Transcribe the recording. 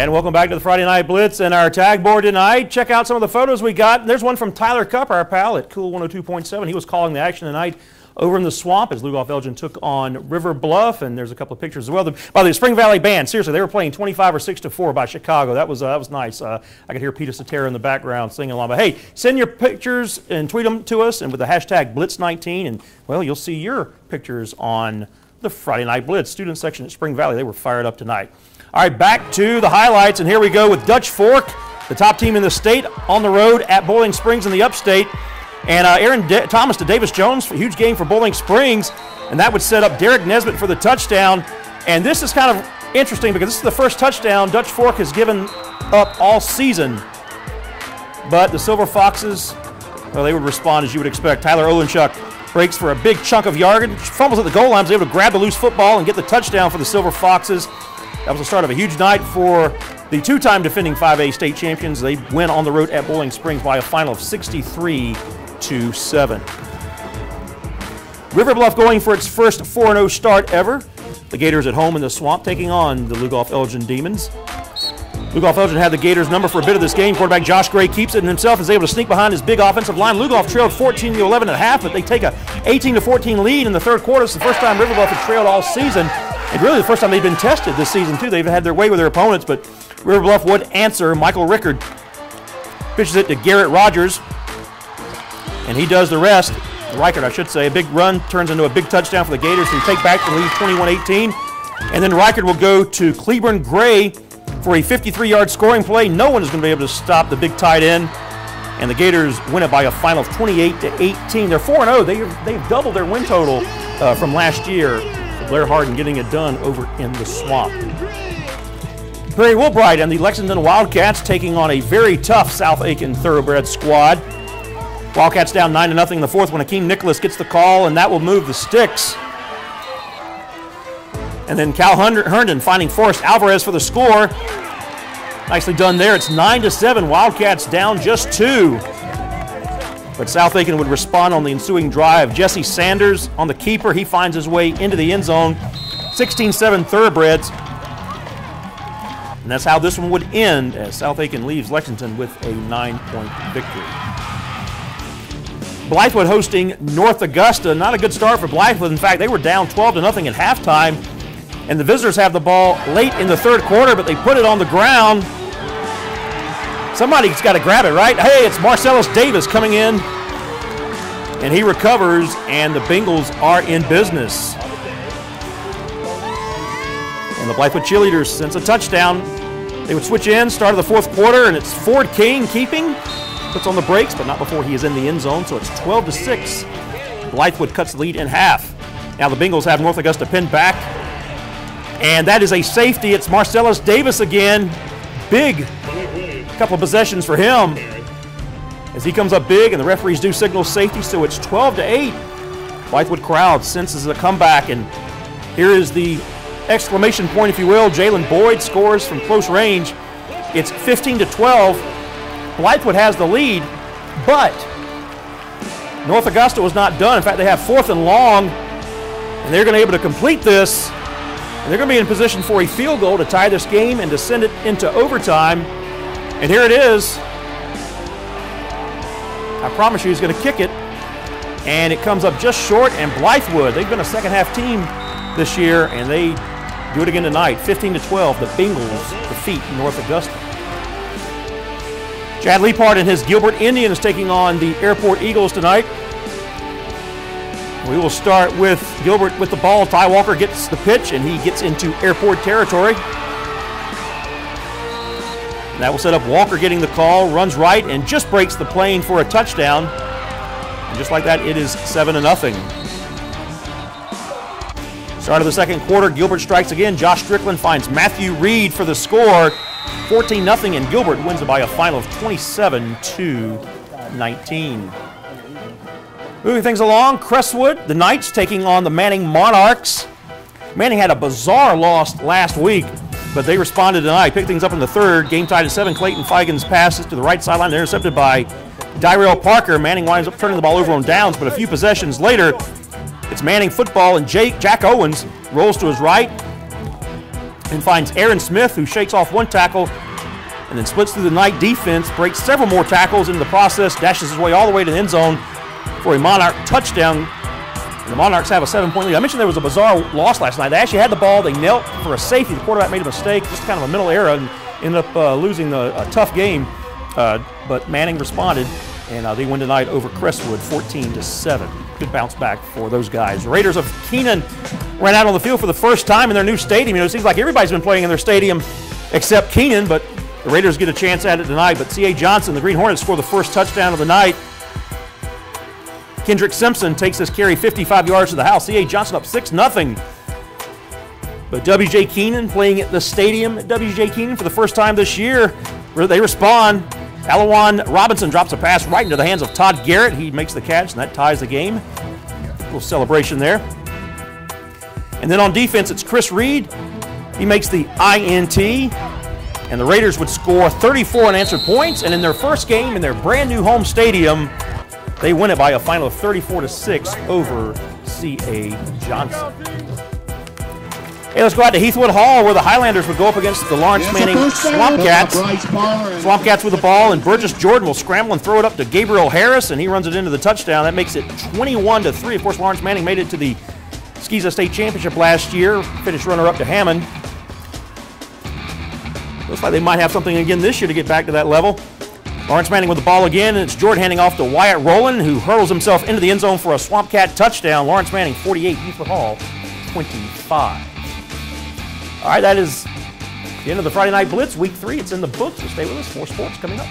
And welcome back to the Friday Night Blitz and our tag board tonight. Check out some of the photos we got. There's one from Tyler Cupp, our pal at Cool 102.7. He was calling the action tonight over in the swamp as LUGOFF-ELGIN took on River Bluff, and there's a couple of pictures as well. By the way, the Spring Valley Band, seriously, they were playing 25 or 6-4 by Chicago. That was nice. I could hear Peter Cetera in the background singing along. But hey, send your pictures and tweet them to us, and with the hashtag Blitz19, and well, you'll see your pictures on the Friday Night Blitz. Student section at Spring Valley, they were fired up tonight. All right, back to the highlights, and here we go with Dutch Fork, the top team in the state, on the road at Boiling Springs in the upstate. And Aaron Thomas to Davis Jones, a huge game for Boiling Springs, and that would set up Derek Nesbitt for the touchdown. And this is kind of interesting because this is the first touchdown Dutch Fork has given up all season. But the Silver Foxes, well, they would respond as you would expect. Tyler Olenchuk breaks for a big chunk of yardage, fumbles at the goal line, was able to grab the loose football and get the touchdown for the Silver Foxes. That was the start of a huge night for the two-time defending 5A state champions. They win on the road at Boiling Springs by a final of 63-7. River Bluff going for its first 4-0 start ever. The Gators at home in the swamp taking on the LUGOFF-ELGIN Demons. LUGOFF-ELGIN had the Gators number for a bit of this game. Quarterback Josh Gray keeps it and himself is able to sneak behind his big offensive line. LUGOFF trailed 14-11 at half, but they take a 18-14 lead in the third quarter. It's the first time River Bluff had trailed all season. And really the first time they've been tested this season, too. They've had their way with their opponents, but River Bluff would answer. Michael Rickard pitches it to Garrett Rogers, and he does the rest. Reichert, I should say. A big run turns into a big touchdown for the Gators, who take back the lead 21-18. And then Reichert will go to Cleburne Gray for a 53-yard scoring play. No one is going to be able to stop the big tight end. And the Gators win it by a final of 28-18. They're 4-0. They've doubled their win total from last year. Blair Harden getting it done over in the swamp. Perry Woolbright and the Lexington Wildcats taking on a very tough South Aiken Thoroughbred squad. Wildcats down 9-0 in the fourth when Akeem Nicholas gets the call, and that will move the sticks. And then Cal Herndon finding Forrest Alvarez for the score. Nicely done there. It's 9-7. Wildcats down just 2. But South Aiken would respond on the ensuing drive. Jesse Sanders on the keeper. He finds his way into the end zone. 16-7 Thoroughbreds. And that's how this one would end as South Aiken leaves Lexington with a 9-point victory. Blythewood hosting North Augusta. Not a good start for Blythewood. In fact, they were down 12-0 at halftime. And the visitors have the ball late in the third quarter, but they put it on the ground. Somebody's got to grab it, right? Hey, it's Marcellus Davis coming in. And he recovers, and the Bengals are in business. And the Blythewood cheerleaders sense a touchdown. They would switch in, start of the fourth quarter, and it's Ford King keeping. Puts on the brakes, but not before he is in the end zone, so it's 12-6. Blythewood cuts the lead in half. Now the Bengals have North Augusta pinned back. And that is a safety. It's Marcellus Davis again. Big couple of possessions for him as he comes up big, and the referees do signal safety, so it's 12-8. Blythewood crowd senses a comeback, and here is the exclamation point, if you will. Jalen Boyd scores from close range. It's 15-12. Blythewood has the lead, but North Augusta was not done. In fact, they have 4th and long, and they're going to be able to complete this, and they're going to be in position for a field goal to tie this game and to send it into overtime. And here it is. I promise you he's going to kick it. And it comes up just short, and Blythewood, they've been a second-half team this year, and they do it again tonight. 15-12, the Bengals defeat North Augusta. Chad Leapart and his Gilbert Indians taking on the Airport Eagles tonight. We will start with Gilbert with the ball. Ty Walker gets the pitch, and he gets into Airport territory. And that will set up Walker getting the call, runs right, and just breaks the plane for a touchdown. And just like that, it is 7-0. Start of the second quarter, Gilbert strikes again. Josh Strickland finds Matthew Reed for the score. 14-0, and Gilbert wins it by a final of 27-19. Moving things along, Crestwood, the Knights taking on the Manning Monarchs. Manning had a bizarre loss last week, but they responded tonight. Picked things up in the third. Game tied at 7. Clayton Feigen's passes to the right sideline, intercepted by Dyrell Parker. Manning winds up turning the ball over on downs, but a few possessions later, it's Manning football, and Jack Owens rolls to his right. and finds Aaron Smith, who shakes off one tackle and then splits through the Knight defense, breaks several more tackles into the process, dashes his way all the way to the end zone for a Monarch touchdown. And the Monarchs have a 7-point lead. I mentioned there was a bizarre loss last night. They actually had the ball. They knelt for a safety. The quarterback made a mistake, just kind of a mental error, and ended up losing a tough game. But Manning responded, and they win tonight over Crestwood 14-7. Good bounce back for those guys. Raiders of Keenan ran out on the field for the first time in their new stadium. You know, it seems like everybody's been playing in their stadium except Keenan, but the Raiders get a chance at it tonight. But C.A. Johnson, the Green Hornets, score the first touchdown of the night. Kendrick Simpson takes this carry 55 yards to the house. C.A. Johnson up 6-0. But W.J. Keenan playing at the stadium at W.J. Keenan for the first time this year. They respond. Alawan Robinson drops a pass right into the hands of Todd Garrett. He makes the catch, and that ties the game. A little celebration there. And then on defense, it's Chris Reed. He makes the INT. And the Raiders would score 34 unanswered points. And in their first game in their brand new home stadium, they win it by a final of 34-6 over C.A. Johnson. Hey, let's go out to Heathwood Hall, where the Highlanders would go up against the Lawrence Manning Swamp Cats. Swamp Cats with the ball, and Burgess Jordan will scramble and throw it up to Gabriel Harris, and he runs it into the touchdown. That makes it 21-3. Of course, Lawrence Manning made it to the Skeeza State Championship last year, finished runner-up to Hammond. Looks like they might have something again this year to get back to that level. Lawrence Manning with the ball again, and it's Jordan handing off to Wyatt Rowland, who hurls himself into the end zone for a Swamp Cat touchdown. Lawrence Manning 48, Heathwood Hall 25. All right, that is the end of the Friday Night Blitz, Week 3. It's in the books, so stay with us. More sports coming up.